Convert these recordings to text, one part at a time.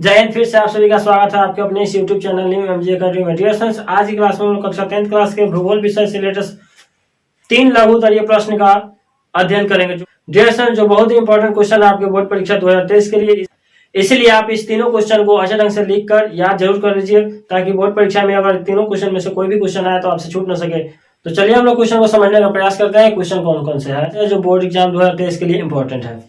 जय हिंद। फिर से आप सभी का स्वागत है आपके अपने इस YouTube channel new MG academy में। डियर फ्रेंड्स, आज की क्लास में हम कक्षा 10th क्लास के भूगोल विषय से लेटेस्ट 3 लघु उत्तरीय प्रश्न का अध्ययन करेंगे। डियर फ्रेंड्स, जो बहुत ही इंपॉर्टेंट क्वेश्चन है आपके बोर्ड परीक्षा 2023 के लिए, इसीलिए आप इस तीनों क्वेश्चन को अच्छे ढंग से लिख कर याद जरूर कर लीजिए, ताकि बोर्ड परीक्षा में अगर तीनों क्वेश्चन में से कोई भी क्वेश्चन आए तो आपसे छूट न सके। तो चलिए हम लोग क्वेश्चन को समझने का प्रयास करते हैं। क्वेश्चन कौन कौन से है जो बोर्ड एग्जाम 2023 के लिए इंपॉर्टेंट है।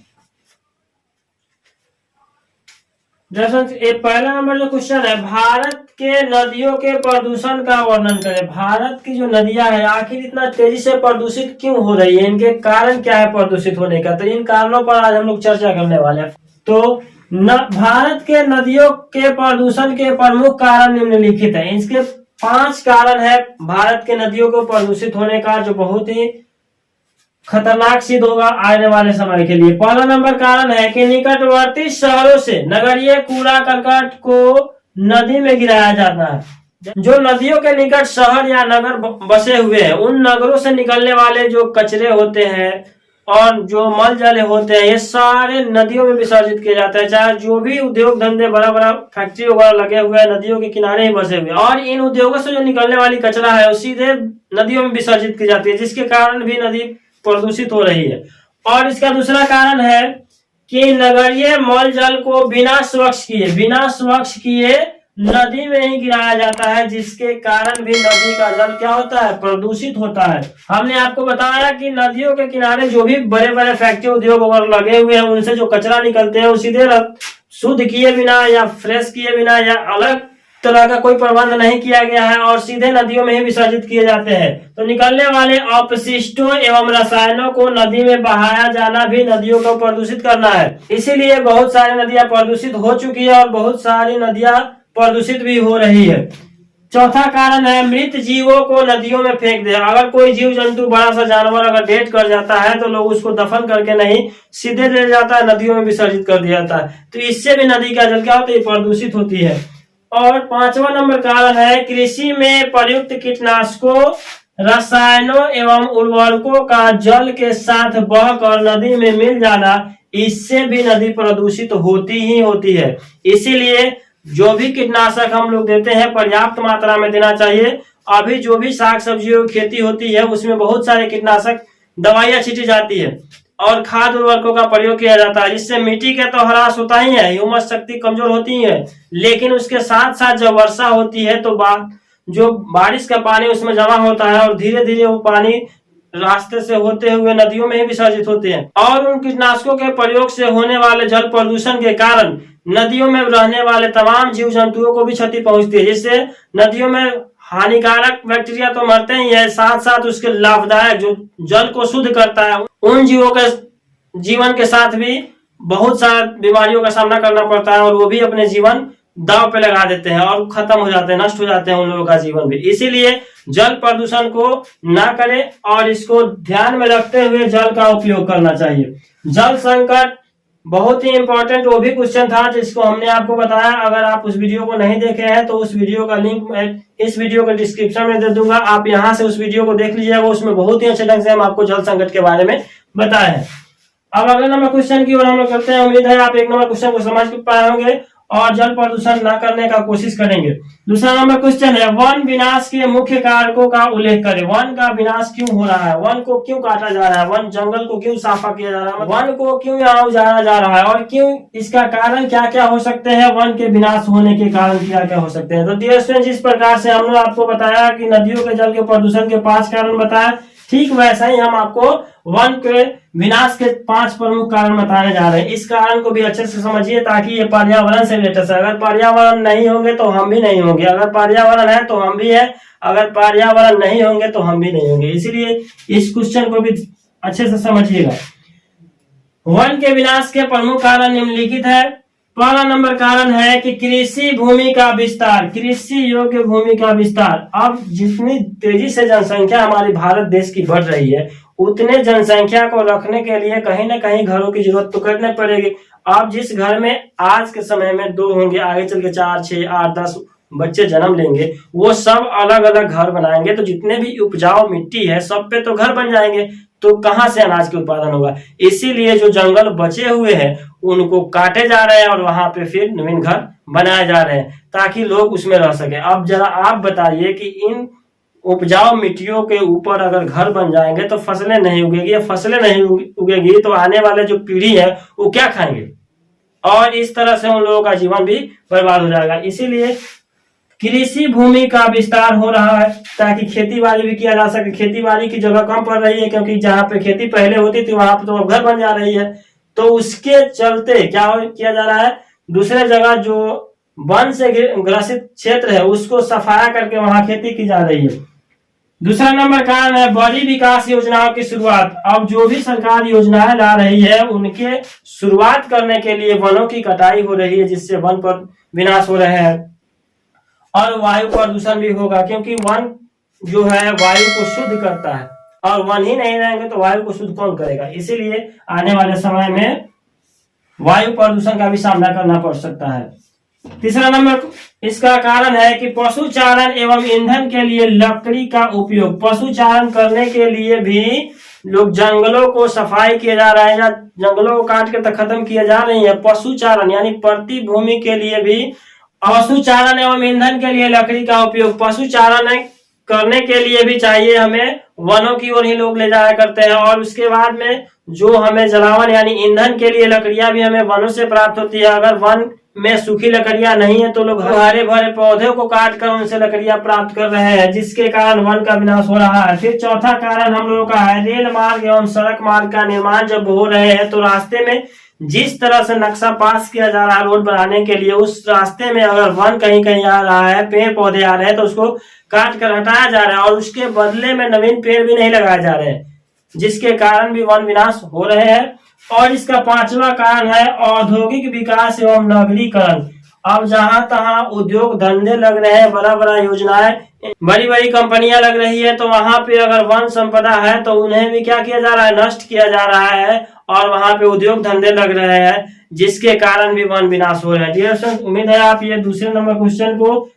ये पहला नंबर जो क्वेश्चन है, भारत के नदियों के प्रदूषण का वर्णन करें। भारत की जो नदियां हैं आखिर इतना तेजी से प्रदूषित क्यों हो रही है, इनके कारण क्या है प्रदूषित होने का, तो इन कारणों पर आज हम लोग चर्चा करने वाले हैं। तो भारत के नदियों के प्रदूषण के प्रमुख कारण निम्नलिखित है। इसके 5 कारण है भारत के नदियों को प्रदूषित होने का, जो बहुत ही खतरनाक सिद्ध होगा आने वाले समय के लिए। पहला नंबर कारण है कि निकटवर्ती शहरों से नगरीय कूड़ा करकट को नदी में गिराया जाता है। जो नदियों के निकट शहर या नगर बसे हुए हैं, उन नगरों से निकलने वाले जो कचरे होते हैं और जो मल जल होते हैं, ये सारे नदियों में विसर्जित किए जाते हैं। चाहे जो भी उद्योग धंधे बड़ा बड़ा फैक्ट्री वगैरह लगे हुए हैं, नदियों के किनारे ही बसे हुए, और इन उद्योगों से जो निकलने वाली कचरा है वो सीधे नदियों में विसर्जित की जाती है, जिसके कारण भी नदी प्रदूषित हो रही है। और इसका दूसरा कारण है कि नगरीय मल जल को बिना स्वच्छ किए नदी में ही गिराया जाता है, जिसके कारण भी नदी का जल क्या होता है, प्रदूषित होता है। हमने आपको बताया कि नदियों के किनारे जो भी बड़े बड़े फैक्ट्री उद्योग वगैरह लगे हुए हैं, उनसे जो कचरा निकलते हैं वो सीधे शुद्ध किए बिना या फ्रेश किए बिना या अलग तरह का कोई प्रबंध नहीं किया गया है और सीधे नदियों में ही विसर्जित किए जाते हैं। तो निकलने वाले अपशिष्टों एवं रसायनों को नदी में बहाया जाना भी नदियों को प्रदूषित करना है। इसीलिए बहुत सारी नदियां प्रदूषित हो चुकी है और बहुत सारी नदियां प्रदूषित भी हो रही है। चौथा कारण है मृत जीवों को नदियों में फेंक दे। अगर कोई जीव जंतु बड़ा सा जानवर अगर डेथ कर जाता है तो लोग उसको दफन करके नहीं, सीधे ले जाता है नदियों में विसर्जित कर दिया जाता है। तो इससे भी नदी का जल क्या होता है, प्रदूषित होती है। और 5वां नंबर कारण है कृषि में प्रयुक्त कीटनाशकों, रसायनों एवं उर्वरकों का जल के साथ बहकर नदी में मिल जाना। इससे भी नदी प्रदूषित होती ही होती है। इसीलिए जो भी कीटनाशक हम लोग देते हैं पर्याप्त मात्रा में देना चाहिए। अभी जो भी साग सब्जियों की खेती होती है उसमें बहुत सारे कीटनाशक दवाइयां छींटी जाती है और खाद उर्वरकों का प्रयोग किया जाता है, जिससे मिट्टी का तो ह्रास होता ही है, ह्यूमस शक्ति कमजोर होती है। लेकिन उसके साथ साथ जब वर्षा होती है तो जो बारिश का पानी उसमें जमा होता है और धीरे धीरे वो पानी रास्ते से होते हुए नदियों में ही विसर्जित होते हैं। और उन कीटनाशकों के प्रयोग से होने वाले जल प्रदूषण के कारण नदियों में रहने वाले तमाम जीव जंतुओं को भी क्षति पहुंचती है, जिससे नदियों में हानिकारक बैक्टीरिया तो मरते ही है, साथ साथ उसके लाभदायक जो जल को शुद्ध करता है उन जीवों के जीवन के साथ भी बहुत सारी बीमारियों का सामना करना पड़ता है और वो भी अपने जीवन दांव पे लगा देते हैं और खत्म हो जाते हैं, नष्ट हो जाते हैं उन लोगों का जीवन भी। इसीलिए जल प्रदूषण को ना करें और इसको ध्यान में रखते हुए जल का उपयोग करना चाहिए। जल संकट बहुत ही इंपॉर्टेंट वो भी क्वेश्चन था जिसको हमने आपको बताया। अगर आप उस वीडियो को नहीं देखे हैं तो उस वीडियो का लिंक मैं इस वीडियो के डिस्क्रिप्शन में दे दूंगा, आप यहां से उस वीडियो को देख लीजिएगा। उसमें बहुत ही अच्छे ढंग से हम आपको जल संकट के बारे में बताए हैं। अब अगले नंबर क्वेश्चन की ओर हम लोग करते हैं। उम्मीद है आप 1 नंबर क्वेश्चन को समझ पाए होंगे और जल प्रदूषण न करने का कोशिश करेंगे। दूसरा नंबर क्वेश्चन है वन विनाश के मुख्य कारकों का उल्लेख करें। वन का विनाश क्यों हो रहा है, वन को क्यों काटा जा रहा है, वन जंगल को क्यों साफा किया जा रहा है, वन को क्यों यहाँ उजाड़ा जा रहा है और क्यों, इसका कारण क्या क्या हो सकते हैं, वन के विनाश होने के कारण क्या क्या हो सकते हैं। तो डियर फ्रेंड्स, जिस प्रकार से हमने आपको बताया कि नदियों के जल के प्रदूषण के 5 कारण बताया, ठीक वैसा ही हम आपको वन के विनाश के 5 प्रमुख कारण बताने जा रहे हैं। इस कारण को भी अच्छे से समझिए ताकि ये पर्यावरण से रिलेटेड है। अगर पर्यावरण नहीं होंगे तो हम भी नहीं होंगे, अगर पर्यावरण है तो हम भी है, अगर पर्यावरण नहीं होंगे तो हम भी नहीं होंगे। इसीलिए इस क्वेश्चन को भी अच्छे से समझिएगा। वन के विनाश के प्रमुख कारण निम्नलिखित है। पहला नंबर कारण है कि कृषि भूमि का विस्तार, कृषि योग्य भूमि का विस्तार। अब जितनी तेजी से जनसंख्या हमारी भारत देश की बढ़ रही है, उतने जनसंख्या को रखने के लिए कहीं ना कहीं घरों की जरूरत तो करनी पड़ेगी। आप जिस घर में आज के समय में 2 होंगे, आगे चल के 4, 6, 8, 10, बच्चे जन्म लेंगे वो सब अलग अलग घर बनाएंगे, तो जितने भी उपजाऊ मिट्टी है सब पे तो घर बन जाएंगे, तो कहां से अनाज के उत्पादन होगा। इसीलिए जो जंगल बचे हुए हैं उनको काटे जा रहे हैं और वहां पे फिर नवीन घर बनाए जा रहे हैं ताकि लोग उसमें रह सके। अब जरा आप बताइए कि इन उपजाऊ मिट्टियों के ऊपर अगर घर बन जाएंगे तो फसलें नहीं उगेगी, फसलें नहीं उगेगी तो आने वाले जो पीढ़ी है वो क्या खाएंगे, और इस तरह से उन लोगों का जीवन भी बर्बाद हो जाएगा। इसीलिए कृषि भूमि का विस्तार हो रहा है ताकि खेती बाड़ी भी किया जा सके। खेती बाड़ी की जगह कम पड़ रही है क्योंकि जहाँ पे खेती पहले होती थी वहां पे तो अब घर बन जा रही है, तो उसके चलते क्या किया जा रहा है, दूसरे जगह जो वन से ग्रसित क्षेत्र है उसको सफाया करके वहां खेती की जा रही है। दूसरा नंबर कारण है बड़ी विकास योजनाओं की शुरुआत। अब जो भी सरकार योजनाएं ला रही है उनके शुरुआत करने के लिए वनों की कटाई हो रही है, जिससे वन पर विनाश हो रहे हैं और वायु प्रदूषण भी होगा, क्योंकि वन जो है वायु को शुद्ध करता है और वन ही नहीं रहेंगे तो वायु को शुद्ध कौन करेगा। इसीलिए आने वाले समय में वायु प्रदूषण का भी सामना करना पड़ सकता है। तीसरा नंबर इसका कारण है कि पशुचारण एवं ईंधन के लिए लकड़ी का उपयोग। पशुचारण करने के लिए भी लोग जंगलों को सफाई किया जा रहा है या जंगलों को काट के खत्म किया जा रही है। पशुचारण यानी प्रति भूमि के लिए भी पशुचारण एवं ईंधन के लिए लकड़ी का उपयोग। पशुचारण करने के लिए भी चाहिए हमें वनों की ओर ही लोग ले जाया करते हैं, और उसके बाद में जो हमें जलावन यानी ईंधन के लिए लकड़ियां भी हमें वनों से प्राप्त होती है। अगर वन में सूखी लकड़ियां नहीं है तो लोग हरे भरे पौधे को काट कर उनसे लकड़ियां प्राप्त कर रहे हैं, जिसके कारण वन का विनाश हो रहा है। फिर चौथा कारण हम लोगों का है रेल मार्ग एवं सड़क मार्ग का निर्माण जब हो रहे हैं तो रास्ते में जिस तरह से नक्शा पास किया जा रहा है रोड बनाने के लिए, उस रास्ते में अगर वन कहीं कहीं आ रहा है, पेड़ पौधे आ रहे हैं तो उसको काट कर हटाया जा रहा है और उसके बदले में नवीन पेड़ भी नहीं लगाए जा रहे हैं, जिसके कारण भी वन विनाश हो रहे हैं। और इसका पांचवा कारण है औद्योगिक विकास एवं नगरीकरण। अब जहां तहां उद्योग धंधे लग रहे हैं, बड़ा बड़ा योजनाएं, बड़ी बड़ी कंपनियां लग रही है, तो वहां पे अगर वन संपदा है तो उन्हें भी क्या किया जा रहा है, नष्ट किया जा रहा है और वहां पे उद्योग धंधे लग रहे हैं, जिसके कारण भी वन विनाश हो रहा है। डियर स्टूडेंट, उम्मीद है आप ये दूसरे नंबर क्वेश्चन को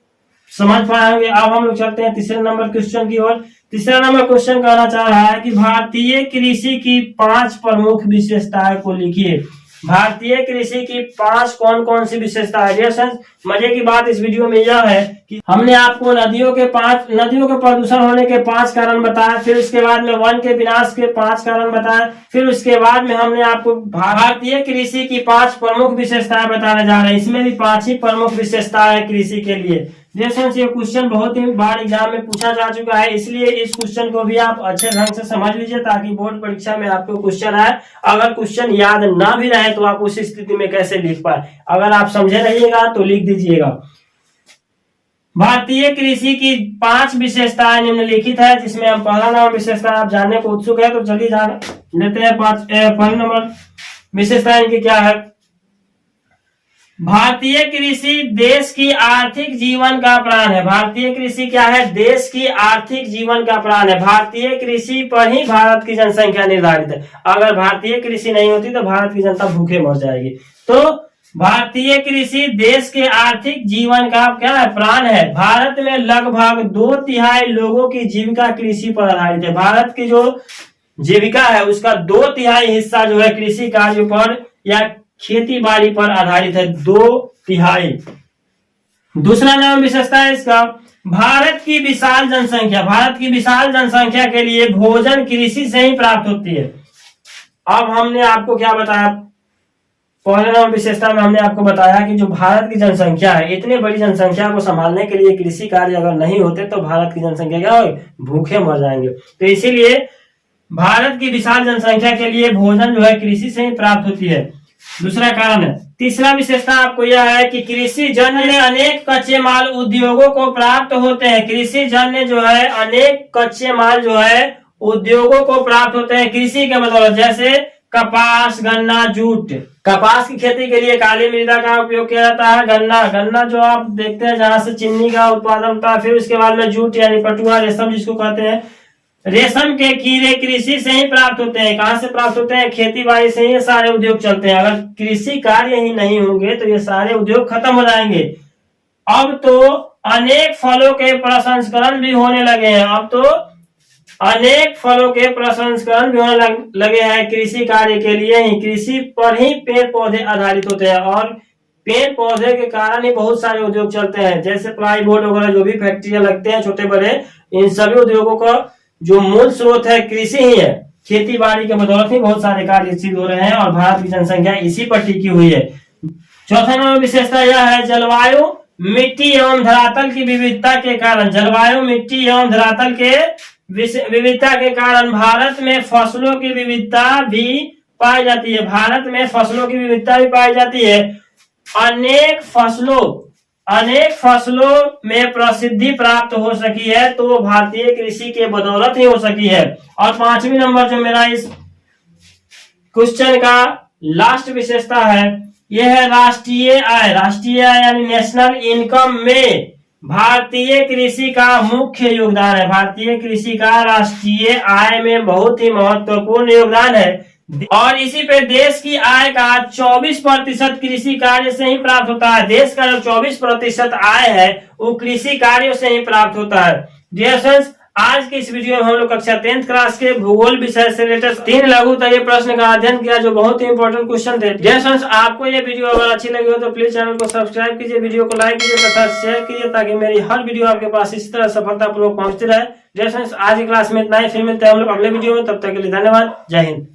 समझ पाए होंगे। अब हम लोग चलते हैं तीसरे नंबर क्वेश्चन की ओर। तीसरा नंबर क्वेश्चन कहना चाह रहा है कि भारतीय कृषि की 5 प्रमुख विशेषताएं को लिखिए। भारतीय कृषि की 5 कौन कौन सी विशेषताएं। डियर फ्रेंड्स, मजे की बात इस वीडियो में यह है कि हमने आपको नदियों के प्रदूषण होने के 5 कारण बताए, फिर उसके बाद में वन के विनाश के 5 कारण बताए, फिर उसके बाद में हमने आपको भारतीय कृषि की 5 प्रमुख विशेषताएं बताने जा रहे हैं। इसमें भी 5 ही प्रमुख विशेषताएं हैं कृषि के लिए। ये क्वेश्चन बहुत ही बार एग्जाम में पूछा जा चुका है, इसलिए इस क्वेश्चन को भी आप अच्छे ढंग से समझ लीजिए ताकि बोर्ड परीक्षा में आपको क्वेश्चन आए। अगर क्वेश्चन याद ना भी रहे तो आप उस स्थिति में कैसे लिख पाए, अगर आप समझे रहिएगा तो लिख दीजिएगा। भारतीय कृषि की 5 विशेषताएं निम्नलिखित है, जिसमें हम पहला नंबर विशेषता आप जानने को उत्सुक है तो चलिए जान लेते हैं। पहला नंबर विशेषता इनकी क्या है। भारतीय कृषि देश की आर्थिक जीवन का प्राण है। भारतीय कृषि क्या है, देश की आर्थिक जीवन का प्राण है। भारतीय कृषि पर ही भारत की जनसंख्या निर्धारित है। अगर भारतीय कृषि नहीं होती तो भारत की जनता भूखे मर जाएगी। तो भारतीय कृषि देश के आर्थिक जीवन का क्या है, प्राण है। भारत में लगभग 2/3 लोगों की जीविका कृषि पर आधारित है। भारत की जो जीविका है उसका 2/3 हिस्सा जो है कृषि कार्य पर या खेती बाड़ी पर आधारित है, 2/3। दूसरा नाम विशेषता है इसका, भारत की विशाल जनसंख्या। भारत की विशाल जनसंख्या के लिए भोजन कृषि से ही प्राप्त होती है। अब हमने आपको क्या बताया, पहले नाम विशेषता में हमने आपको बताया कि जो भारत की जनसंख्या है, इतनी बड़ी जनसंख्या को संभालने के लिए कृषि कार्य अगर नहीं होते तो भारत की जनसंख्या क्या होगी, भूखे मर जाएंगे। तो इसीलिए भारत की विशाल जनसंख्या के लिए भोजन जो है कृषि से ही प्राप्त होती है। दूसरा कारण है। तीसरा विशेषता आपको यह है कि कृषि जन्य अनेक कच्चे माल उद्योगों को प्राप्त होते हैं। कृषि जन्य जो है अनेक कच्चे माल जो है उद्योगों को प्राप्त होते हैं कृषि के बदौलत, जैसे कपास, गन्ना, जूट। कपास की खेती के लिए काली मृदा का उपयोग किया जाता है। गन्ना जो आप देखते हैं जहां से चीनी का उत्पादन होता है। फिर उसके बाद में जूट यानी पटुआ, रेशम जिसको कहते हैं। रेशम के कीड़े कृषि से ही प्राप्त होते हैं। कहां से प्राप्त होते हैं, खेती बाड़ी से ही ये सारे उद्योग चलते हैं। अगर कृषि कार्य ही नहीं होंगे तो ये सारे उद्योग खत्म हो जाएंगे। अब तो अनेक फलों के प्रसंस्करण भी होने लगे हैं। अब तो अनेक फलों के प्रसंस्करण भी होने लगे हैं कृषि कार्य के लिए ही। कृषि पर ही पेड़ पौधे आधारित होते हैं और पेड़ पौधे के कारण ही बहुत सारे उद्योग चलते हैं, जैसे प्लाई बोर्ड वगैरह जो भी फैक्ट्रियां लगते हैं छोटे बड़े, इन सभी उद्योगों का जो मूल स्रोत है कृषि ही है। खेती बाड़ी के बदौलत ही बहुत सारे कार्य सिद्ध हो रहे हैं और भारत की जनसंख्या इसी पर टिकी हुई है। चौथा नंबर विशेषता यह है जलवायु, मिट्टी एवं धरातल की विविधता के कारण। जलवायु, मिट्टी एवं धरातल के विविधता के कारण भारत में फसलों की विविधता भी पाई जाती है। भारत में फसलों की विविधता भी पाई जाती है। अनेक फसलों में प्रसिद्धि प्राप्त हो सकी है तो वो भारतीय कृषि के बदौलत ही हो सकी है। और पांचवी नंबर जो मेरा इस क्वेश्चन का लास्ट विशेषता है यह है राष्ट्रीय आय। राष्ट्रीय आय यानी नेशनल इनकम में भारतीय कृषि का मुख्य योगदान है। भारतीय कृषि का राष्ट्रीय आय में बहुत ही महत्वपूर्ण योगदान है और इसी पे देश की आय का 24% कृषि कार्य से ही प्राप्त होता है। देश का जो 24% आय है वो कृषि कार्यों से ही प्राप्त होता है। डियर फ्रेंड्स, आज की इस वीडियो में हम लोग कक्षा 10th क्लास के भूगोल विषय से रिलेटेड 3 लघु उत्तरीय प्रश्न का अध्ययन किया जो बहुत ही इंपॉर्टेंट क्वेश्चन थे। डियर फ्रेंड्स, आपको ये वीडियो अगर अच्छी लगी हो तो प्लीज चैनल को सब्सक्राइब कीजिए, वीडियो को लाइक कीजिए तथा शेयर कीजिए ताकि मेरी हर वीडियो आपके पास इसी तरह सफलतापूर्वक पहुंचती रहे। डियर फ्रेंड्स, आज की क्लास में इतना ही, फिर मिलते हैं हम लोग अगले वीडियो में। तब तक के लिए धन्यवाद। जय हिंद।